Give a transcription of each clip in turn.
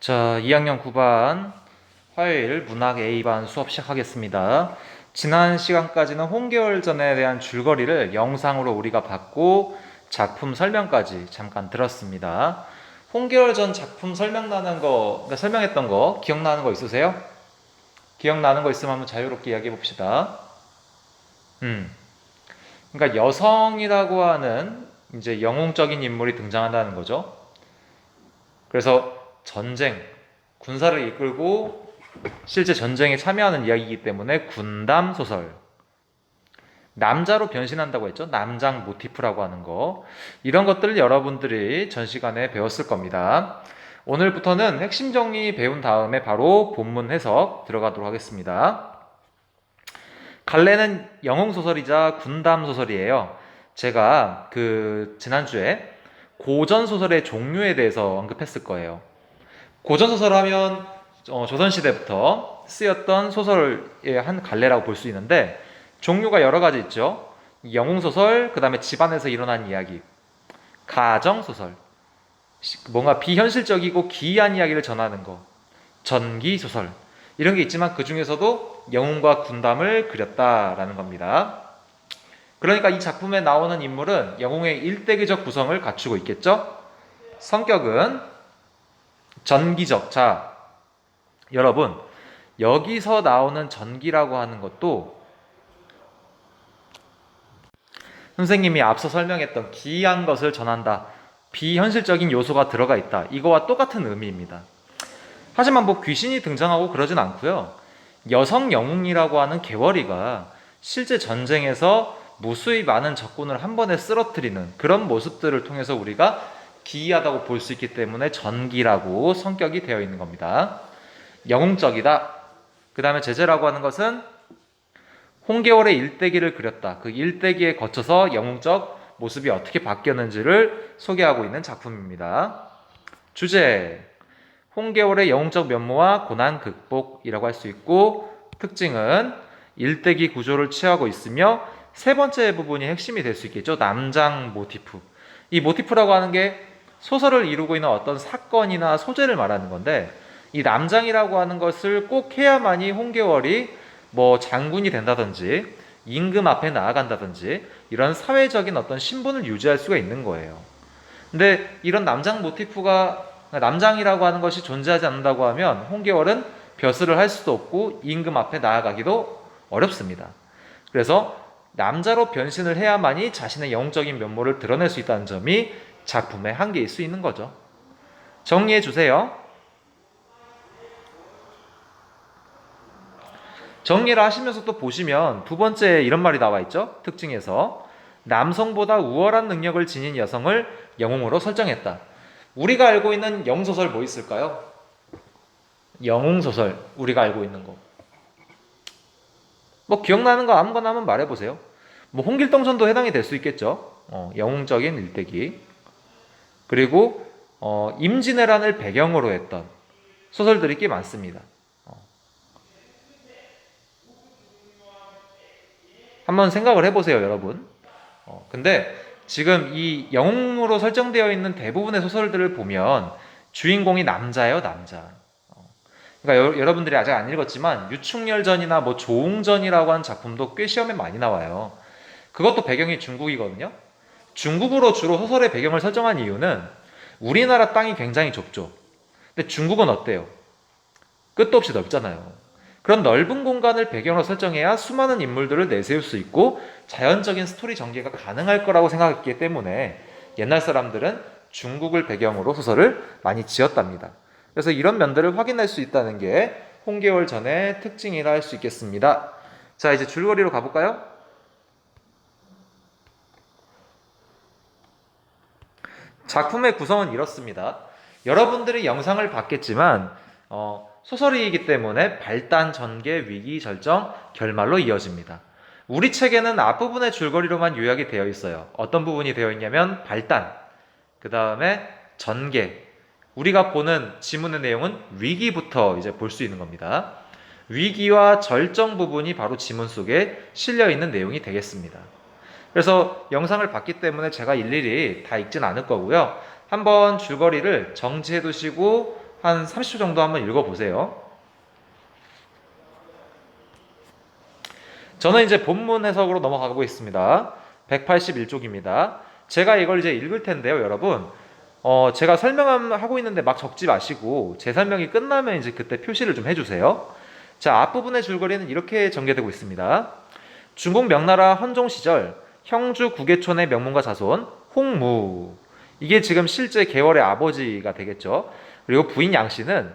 자, 2학년 9반 화요일 문학 A반 수업 시작하겠습니다. 지난 시간까지는 홍계월전에 대한 줄거리를 영상으로 우리가 봤고 작품 설명까지 잠깐 들었습니다. 홍계월전 작품 설명했던 거 기억나는 거 있으세요? 기억나는 거 있으면 한번 자유롭게 이야기해 봅시다. 그러니까 여성이라고 하는 이제 영웅적인 인물이 등장한다는 거죠. 그래서 전쟁, 군사를 이끌고 실제 전쟁에 참여하는 이야기이기 때문에 군담 소설. 남자로 변신한다고 했죠. 남장 모티프라고 하는 거. 이런 것들을 여러분들이 전 시간에 배웠을 겁니다. 오늘부터는 핵심 정리 배운 다음에 바로 본문 해석 들어가도록 하겠습니다. 갈래는 영웅 소설이자 군담 소설이에요. 제가 지난주에 고전 소설의 종류에 대해서 언급했을 거예요. 고전소설 하면 조선시대부터 쓰였던 소설의 한 갈래라고 볼 수 있는데 종류가 여러 가지 있죠. 영웅소설, 그 다음에 집안에서 일어난 이야기, 가정소설, 뭔가 비현실적이고 기이한 이야기를 전하는 거, 전기소설 이런 게 있지만 그 중에서도 영웅과 군담을 그렸다라는 겁니다. 그러니까 이 작품에 나오는 인물은 영웅의 일대기적 구성을 갖추고 있겠죠. 성격은 전기적. 자, 여러분, 여기서 나오는 전기라고 하는 것도 선생님이 앞서 설명했던 기이한 것을 전한다, 비현실적인 요소가 들어가 있다, 이거와 똑같은 의미입니다. 하지만 뭐 귀신이 등장하고 그러진 않고요. 여성 영웅이라고 하는 개월이가 실제 전쟁에서 무수히 많은 적군을 한 번에 쓰러뜨리는 그런 모습들을 통해서 우리가 기이하다고 볼 수 있기 때문에 전기라고 성격이 되어 있는 겁니다. 영웅적이다. 그 다음에 제재라고 하는 것은 홍계월의 일대기를 그렸다. 그 일대기에 거쳐서 영웅적 모습이 어떻게 바뀌었는지를 소개하고 있는 작품입니다. 주제, 홍계월의 영웅적 면모와 고난 극복이라고 할 수 있고, 특징은 일대기 구조를 취하고 있으며 세 번째 부분이 핵심이 될 수 있겠죠. 남장 모티프. 이 모티프라고 하는 게 소설을 이루고 있는 어떤 사건이나 소재를 말하는 건데, 이 남장이라고 하는 것을 꼭 해야만이 홍계월이 뭐 장군이 된다든지 임금 앞에 나아간다든지 이런 사회적인 어떤 신분을 유지할 수가 있는 거예요. 근데 이런 남장 모티프가, 남장이라고 하는 것이 존재하지 않는다고 하면 홍계월은 벼슬을 할 수도 없고 임금 앞에 나아가기도 어렵습니다. 그래서 남자로 변신을 해야만이 자신의 영웅적인 면모를 드러낼 수 있다는 점이 작품의 한계일 수 있는 거죠. 정리해 주세요. 정리를 하시면서 또 보시면 두 번째 이런 말이 나와 있죠. 특징에서 남성보다 우월한 능력을 지닌 여성을 영웅으로 설정했다. 우리가 알고 있는 영웅소설 뭐 있을까요? 영웅소설 우리가 알고 있는 거. 뭐 기억나는 거 아무거나 한번 말해보세요. 뭐 홍길동전도 해당이 될 수 있겠죠. 영웅적인 일대기. 그리고 임진왜란을 배경으로 했던 소설들이 꽤 많습니다. 한번 생각을 해보세요, 여러분. 근데 지금 이 영웅으로 설정되어 있는 대부분의 소설들을 보면 주인공이 남자예요, 남자. 그러니까 여러분들이 아직 안 읽었지만 유충열전이나 뭐 조웅전이라고 하는 작품도 꽤 시험에 많이 나와요. 그것도 배경이 중국이거든요. 중국으로 주로 소설의 배경을 설정한 이유는 우리나라 땅이 굉장히 좁죠. 근데 중국은 어때요? 끝도 없이 넓잖아요. 그런 넓은 공간을 배경으로 설정해야 수많은 인물들을 내세울 수 있고 자연적인 스토리 전개가 가능할 거라고 생각했기 때문에 옛날 사람들은 중국을 배경으로 소설을 많이 지었답니다. 그래서 이런 면들을 확인할 수 있다는 게 홍계월전의 특징이라 할 수 있겠습니다. 자, 이제 줄거리로 가볼까요? 작품의 구성은 이렇습니다. 여러분들이 영상을 봤겠지만 소설이기 때문에 발단, 전개, 위기, 절정, 결말로 이어집니다. 우리 책에는 앞부분의 줄거리로만 요약이 되어 있어요. 어떤 부분이 되어 있냐면 발단, 그 다음에 전개. 우리가 보는 지문의 내용은 위기부터 이제 볼 수 있는 겁니다. 위기와 절정 부분이 바로 지문 속에 실려 있는 내용이 되겠습니다. 그래서 영상을 봤기 때문에 제가 일일이 다 읽진 않을 거고요. 한번 줄거리를 정지해 두시고 한 30초 정도 한번 읽어보세요. 저는 이제 본문 해석으로 넘어가고 있습니다. 181쪽입니다. 제가 이걸 이제 읽을 텐데요, 여러분. 제가 설명하고 있는데 막 적지 마시고 제 설명이 끝나면 이제 그때 표시를 좀 해주세요. 자, 앞부분의 줄거리는 이렇게 전개되고 있습니다. 중국 명나라 헌종 시절 형주 구계촌의 명문가 자손 홍무, 이게 지금 실제 계월의 아버지가 되겠죠. 그리고 부인 양씨는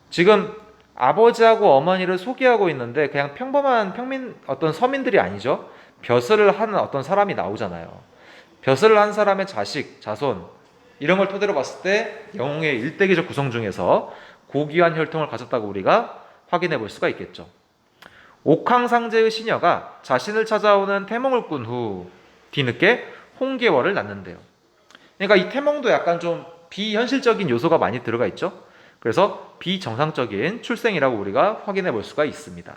지금 아버지하고 어머니를 소개하고 있는데 그냥 평범한 평민 어떤 서민들이 아니죠. 벼슬을 하는 어떤 사람이 나오잖아요. 벼슬을 한 사람의 자식, 자손, 이런 걸 토대로 봤을 때 영웅의 일대기적 구성 중에서 고귀한 혈통을 가졌다고 우리가 확인해 볼 수가 있겠죠. 옥황상제의 시녀가 자신을 찾아오는 태몽을 꾼 후 뒤늦게 홍계월을 낳는데요. 그러니까 이 태몽도 약간 좀 비현실적인 요소가 많이 들어가 있죠. 그래서 비정상적인 출생이라고 우리가 확인해 볼 수가 있습니다.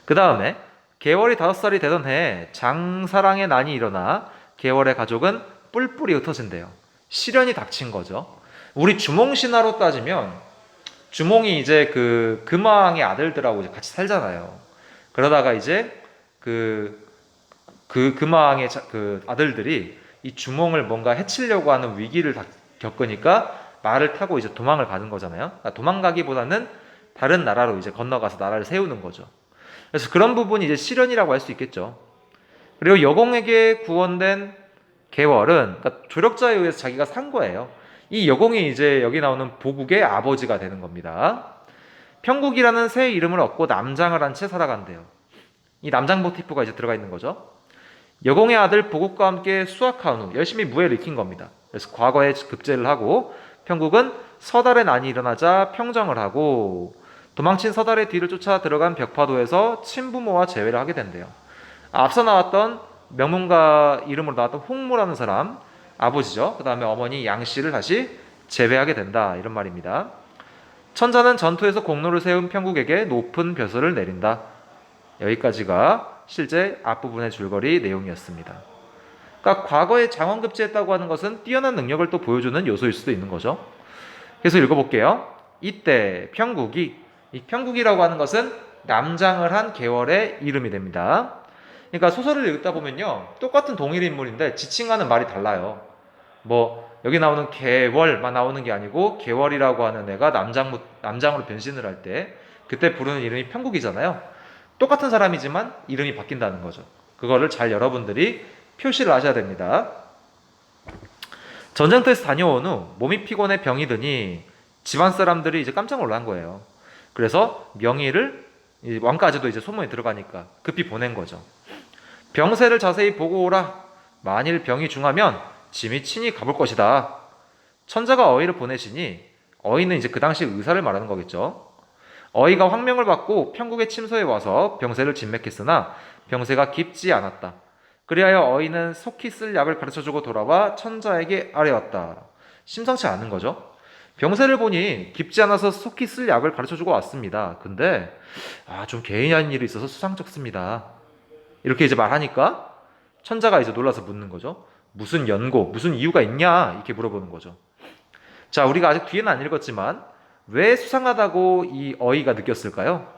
그 다음에 계월이 5살이 되던 해에 장사랑의 난이 일어나 계월의 가족은 뿔뿔이 흩어진대요. 시련이 닥친 거죠. 우리 주몽신화로 따지면 주몽이 이제 그 금왕의 아들들하고 이제 같이 살잖아요. 그러다가 이제 그 금왕의 그 아들들이 이 주몽을 뭔가 해치려고 하는 위기를 겪으니까 말을 타고 이제 도망을 가는 거잖아요. 그러니까 도망가기보다는 다른 나라로 이제 건너가서 나라를 세우는 거죠. 그래서 그런 부분이 이제 시련이라고 할 수 있겠죠. 그리고 여공에게 구원된 계월은 그러니까 조력자에 의해서 자기가 산 거예요. 이 여공이 이제 여기 나오는 보국의 아버지가 되는 겁니다. 평국이라는 새 이름을 얻고 남장을 한 채 살아간대요. 이 남장 모티프가 이제 들어가 있는 거죠. 여공의 아들 보국과 함께 수학한 후 열심히 무예를 익힌 겁니다. 그래서 과거에 급제를 하고 평국은 서달의 난이 일어나자 평정을 하고 도망친 서달의 뒤를 쫓아 들어간 벽파도에서 친부모와 재회를 하게 된대요. 앞서 나왔던 명문가 이름으로 나왔던 홍무라는 사람 아버지죠. 그 다음에 어머니 양씨를 다시 재회하게 된다, 이런 말입니다. 천자는 전투에서 공로를 세운 평국에게 높은 벼슬을 내린다. 여기까지가 실제 앞부분의 줄거리 내용이었습니다. 그러니까 과거에 장원급제했다고 하는 것은 뛰어난 능력을 또 보여주는 요소일 수도 있는 거죠. 그래서 읽어볼게요. 이때 평국이, 이 평국이라고 하는 것은 남장을 한 계월의 이름이 됩니다. 그러니까 소설을 읽다 보면요, 똑같은 동일 인물인데 지칭하는 말이 달라요. 뭐 여기 나오는 계월만 나오는 게 아니고 계월이라고 하는 애가 남장으로 변신을 할 때 그때 부르는 이름이 평국이잖아요. 똑같은 사람이지만 이름이 바뀐다는 거죠. 그거를 잘 여러분들이 표시를 하셔야 됩니다. 전쟁터에서 다녀온 후 몸이 피곤해 병이 드니 집안 사람들이 이제 깜짝 놀란 거예요. 그래서 명의를, 왕까지도 이제 소문이 들어가니까 급히 보낸 거죠. 병세를 자세히 보고 오라. 만일 병이 중하면 짐이 친히 가볼 것이다. 천자가 어이를 보내시니, 어이는 이제 그 당시 의사를 말하는 거겠죠. 어이가 황명을 받고 평국의 침소에 와서 병세를 진맥했으나 병세가 깊지 않았다. 그리하여 어이는 속히 쓸 약을 가르쳐주고 돌아와 천자에게 아뢰었다. 심상치 않은 거죠. 병세를 보니 깊지 않아서 속히 쓸 약을 가르쳐주고 왔습니다. 근데 좀 개인한 일이 있어서 수상쩍습니다. 이렇게 이제 말하니까 천자가 이제 놀라서 묻는 거죠. 무슨 연고, 무슨 이유가 있냐? 이렇게 물어보는 거죠. 자, 우리가 아직 뒤에는 안 읽었지만 왜 수상하다고 이 어이가 느꼈을까요?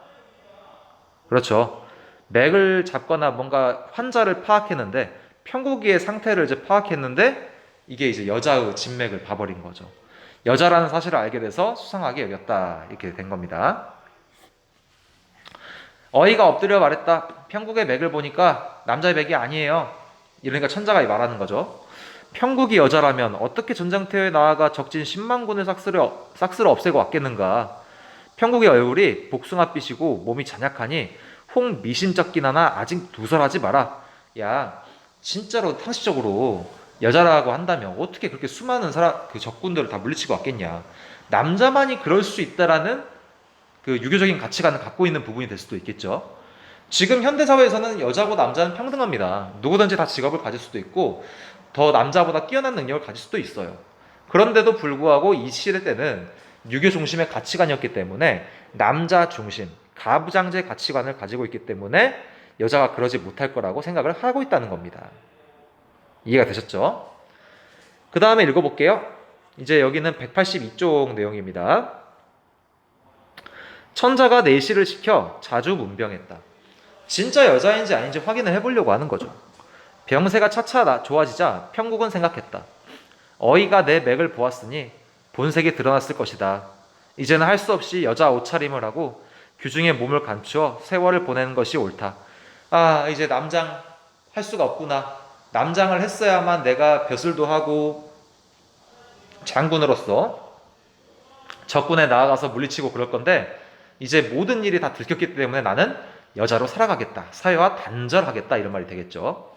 그렇죠. 맥을 잡거나 뭔가 환자를 파악했는데, 평국이의 상태를 이제 파악했는데 이게 이제 여자의 진맥을 봐버린 거죠. 여자라는 사실을 알게 돼서 수상하게 여겼다, 이렇게 된 겁니다. 어이가 엎드려 말했다. 평국의 맥을 보니까 남자의 맥이 아니에요. 이러니까 천자가 말하는 거죠. 평국이 여자라면 어떻게 전장터에 나아가 적진 10만군의 싹스를 없애고 왔겠는가. 평국의 얼굴이 복숭아빛이고 몸이 잔약하니 홍미심쩍긴 하나 아직 두설하지 마라. 야, 진짜로 상식적으로 여자라고 한다면 어떻게 그렇게 수많은 그 적군들을 다 물리치고 왔겠냐. 남자만이 그럴 수 있다라는 그 유교적인 가치관을 갖고 있는 부분이 될 수도 있겠죠. 지금 현대사회에서는 여자고 남자는 평등합니다. 누구든지 다 직업을 가질 수도 있고 더 남자보다 뛰어난 능력을 가질 수도 있어요. 그런데도 불구하고 이 시대 때는 유교 중심의 가치관이었기 때문에 남자 중심, 가부장제 가치관을 가지고 있기 때문에 여자가 그러지 못할 거라고 생각을 하고 있다는 겁니다. 이해가 되셨죠? 그 다음에 읽어볼게요. 이제 여기는 182쪽 내용입니다. 천자가 내시를 시켜 자주 문병했다. 진짜 여자인지 아닌지 확인을 해보려고 하는 거죠. 병세가 차차 좋아지자 평국은 생각했다. 어이가 내 맥을 보았으니 본색이 드러났을 것이다. 이제는 할 수 없이 여자 옷차림을 하고 규중에 몸을 감추어 세월을 보내는 것이 옳다. 아, 이제 남장 할 수가 없구나. 남장을 했어야만 내가 벼슬도 하고 장군으로서 적군에 나아가서 물리치고 그럴 건데 이제 모든 일이 다 들켰기 때문에 나는 여자로 살아가겠다. 사회와 단절하겠다. 이런 말이 되겠죠.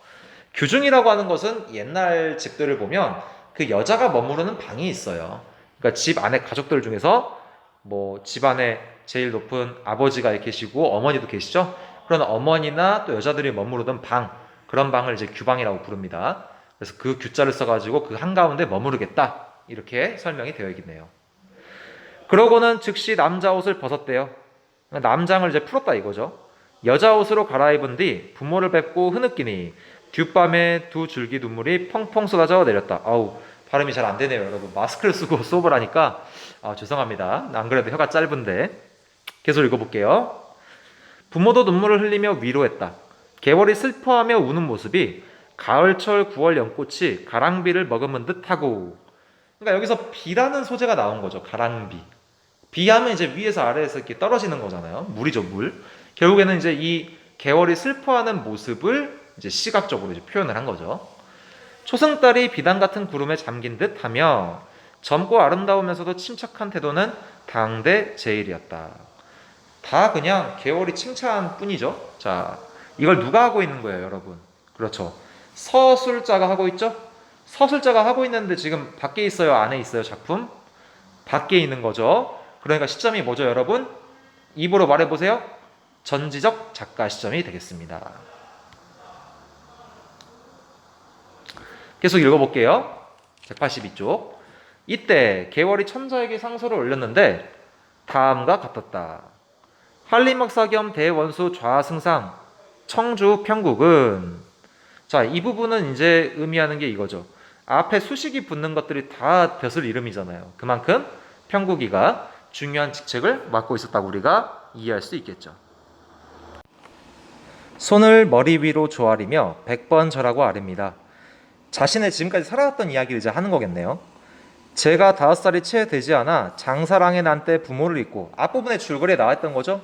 규중이라고 하는 것은 옛날 집들을 보면 그 여자가 머무르는 방이 있어요. 그러니까 집 안에 가족들 중에서 뭐 집안에 제일 높은 아버지가 계시고 어머니도 계시죠. 그런 어머니나 또 여자들이 머무르던 방, 그런 방을 이제 규방이라고 부릅니다. 그래서 그 규자를 써가지고 그 한가운데 머무르겠다. 이렇게 설명이 되어 있겠네요. 그러고는 즉시 남자 옷을 벗었대요. 남장을 이제 풀었다 이거죠. 여자 옷으로 갈아입은 뒤 부모를 뵙고 흐느끼니 뒷밤에 두 줄기 눈물이 펑펑 쏟아져 내렸다. 아우, 발음이 잘 안 되네요, 여러분. 마스크를 쓰고 수업을 하니까 죄송합니다. 안 그래도 혀가 짧은데. 계속 읽어볼게요. 부모도 눈물을 흘리며 위로했다. 개월이 슬퍼하며 우는 모습이 가을철 9월 연꽃이 가랑비를 머금은 듯하고. 그러니까 여기서 비라는 소재가 나온 거죠. 가랑비. 비하면 이제 위에서 아래에서 이렇게 떨어지는 거잖아요. 물이죠, 물. 결국에는 이제 이 개월이 슬퍼하는 모습을 이제 시각적으로 이제 표현을 한 거죠. 초승달이 비단 같은 구름에 잠긴 듯 하며 젊고 아름다우면서도 침착한 태도는 당대 제일이었다. 다 그냥 개월이 칭찬 뿐이죠. 자, 이걸 누가 하고 있는 거예요, 여러분? 그렇죠. 서술자가 하고 있죠? 서술자가 하고 있는데 지금 밖에 있어요, 안에 있어요, 작품? 밖에 있는 거죠. 그러니까 시점이 뭐죠, 여러분? 입으로 말해보세요. 전지적 작가 시점이 되겠습니다. 계속 읽어볼게요. 182쪽. 이때 개월이 천자에게 상소를 올렸는데 다음과 같았다. 한림학사 겸 대원수 좌승상 청주 평국은, 자, 이 부분은 이제 의미하는 게 이거죠. 앞에 수식이 붙는 것들이 다 벼슬 이름이잖아요. 그만큼 평국이가 중요한 직책을 맡고 있었다고 우리가 이해할 수 있겠죠. 손을 머리 위로 조아리며 100번 절하고 아릅니다. 자신의 지금까지 살아왔던 이야기를 이제 하는 거겠네요. 제가 5살이 채 되지 않아 장사랑에 난 때 부모를 잃고, 앞부분에 줄거리에 나왔던 거죠.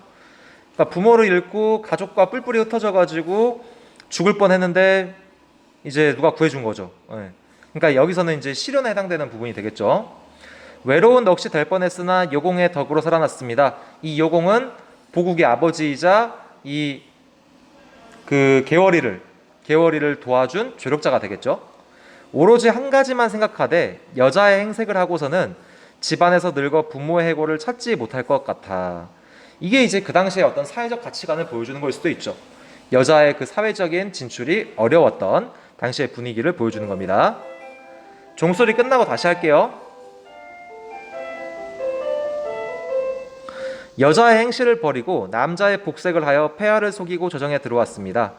그러니까 부모를 잃고 가족과 뿔뿔이 흩어져가지고 죽을 뻔했는데 이제 누가 구해준 거죠. 그러니까 여기서는 이제 시련에 해당되는 부분이 되겠죠. 외로운 넋이 될 뻔했으나 요공의 덕으로 살아났습니다. 이 요공은 보국의 아버지이자 이 그 개월이를 도와준 조력자가 되겠죠. 오로지 한 가지만 생각하되 여자의 행색을 하고서는 집안에서 늙어 부모의 해고를 찾지 못할 것 같아. 이게 이제 그 당시에 어떤 사회적 가치관을 보여주는 걸 수도 있죠. 여자의 그 사회적인 진출이 어려웠던 당시의 분위기를 보여주는 겁니다. 종소리 끝나고 다시 할게요. 여자의 행실을 버리고 남자의 복색을 하여 폐하를 속이고 조정에 들어왔습니다.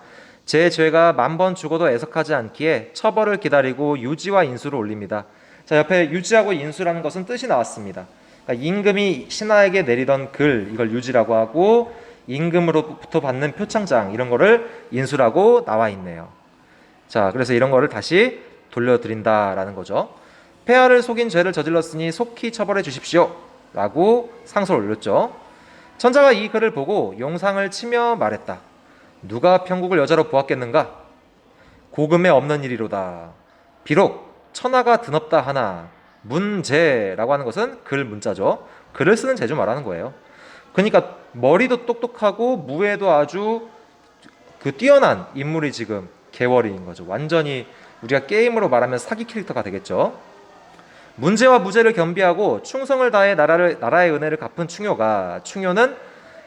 제 죄가 10,000번 죽어도 애석하지 않기에 처벌을 기다리고 유지와 인수를 올립니다. 자, 옆에 유지하고 인수라는 것은 뜻이 나왔습니다. 그러니까 임금이 신하에게 내리던 글, 이걸 유지라고 하고 임금으로부터 받는 표창장, 이런 거를 인수라고 나와 있네요. 자, 그래서 이런 거를 다시 돌려드린다라는 거죠. 폐하를 속인 죄를 저질렀으니 속히 처벌해 주십시오 라고 상소를 올렸죠. 천자가 이 글을 보고 용상을 치며 말했다. 누가 평국을 여자로 보았겠는가? 고금에 없는 일이로다. 비록 천하가 드높다 하나 문제라고 하는 것은 글 문자죠. 글을 쓰는 재주 말하는 거예요. 그러니까 머리도 똑똑하고 무예도 아주 그 뛰어난 인물이 지금 개월인 거죠. 완전히 우리가 게임으로 말하면 사기 캐릭터가 되겠죠. 문제와 무죄를 겸비하고 충성을 다해 나라의 은혜를 갚은 충효가, 충효는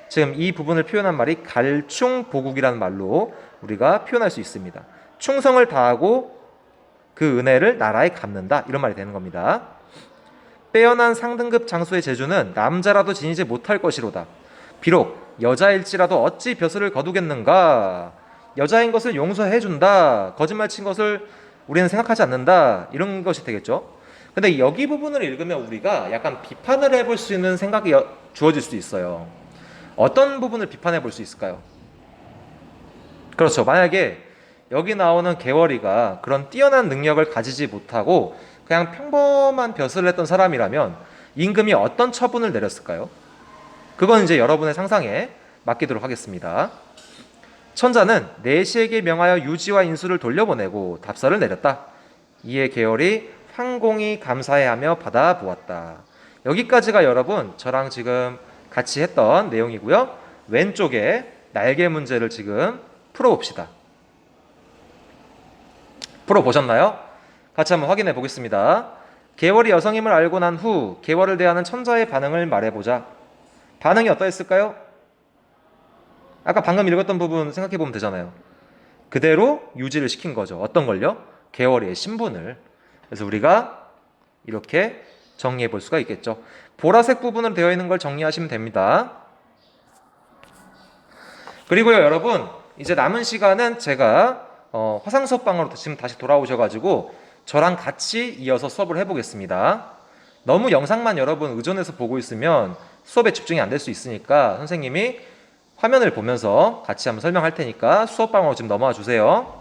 지금 이 부분을 표현한 말이 갈충보국이라는 말로 우리가 표현할 수 있습니다. 충성을 다하고 그 은혜를 나라에 갚는다, 이런 말이 되는 겁니다. 빼어난 상등급 장수의 재주는 남자라도 지니지 못할 것이로다. 비록 여자일지라도 어찌 벼슬을 거두겠는가. 여자인 것을 용서해준다. 거짓말 친 것을 우리는 생각하지 않는다. 이런 것이 되겠죠. 근데 여기 부분을 읽으면 우리가 약간 비판을 해볼 수 있는 생각이 주어질 수 있어요. 어떤 부분을 비판해 볼 수 있을까요? 그렇죠. 만약에 여기 나오는 개월이가 그런 뛰어난 능력을 가지지 못하고 그냥 평범한 벼슬을 했던 사람이라면 임금이 어떤 처분을 내렸을까요? 그건 이제 여러분의 상상에 맡기도록 하겠습니다. 천자는 내시에게 명하여 유지와 인수를 돌려보내고 답서를 내렸다. 이에 계열이 황공이 감사해하며 받아보았다. 여기까지가 여러분 저랑 지금 같이 했던 내용이고요. 왼쪽에 날개 문제를 지금 풀어봅시다. 풀어보셨나요? 같이 한번 확인해 보겠습니다. 계월이 여성임을 알고 난 후 계월을 대하는 천자의 반응을 말해보자. 반응이 어떠했을까요? 아까 방금 읽었던 부분 생각해 보면 되잖아요. 그대로 유지를 시킨 거죠. 어떤 걸요? 계월이의 신분을. 그래서 우리가 이렇게 정리해 볼 수가 있겠죠. 보라색 부분으로 되어 있는 걸 정리하시면 됩니다. 그리고요 여러분 이제 남은 시간은 제가 화상 수업방으로 지금 다시 돌아오셔가지고 저랑 같이 이어서 수업을 해보겠습니다. 너무 영상만 여러분 의존해서 보고 있으면 수업에 집중이 안 될 수 있으니까 선생님이 화면을 보면서 같이 한번 설명할 테니까 수업방으로 좀 넘어와 주세요.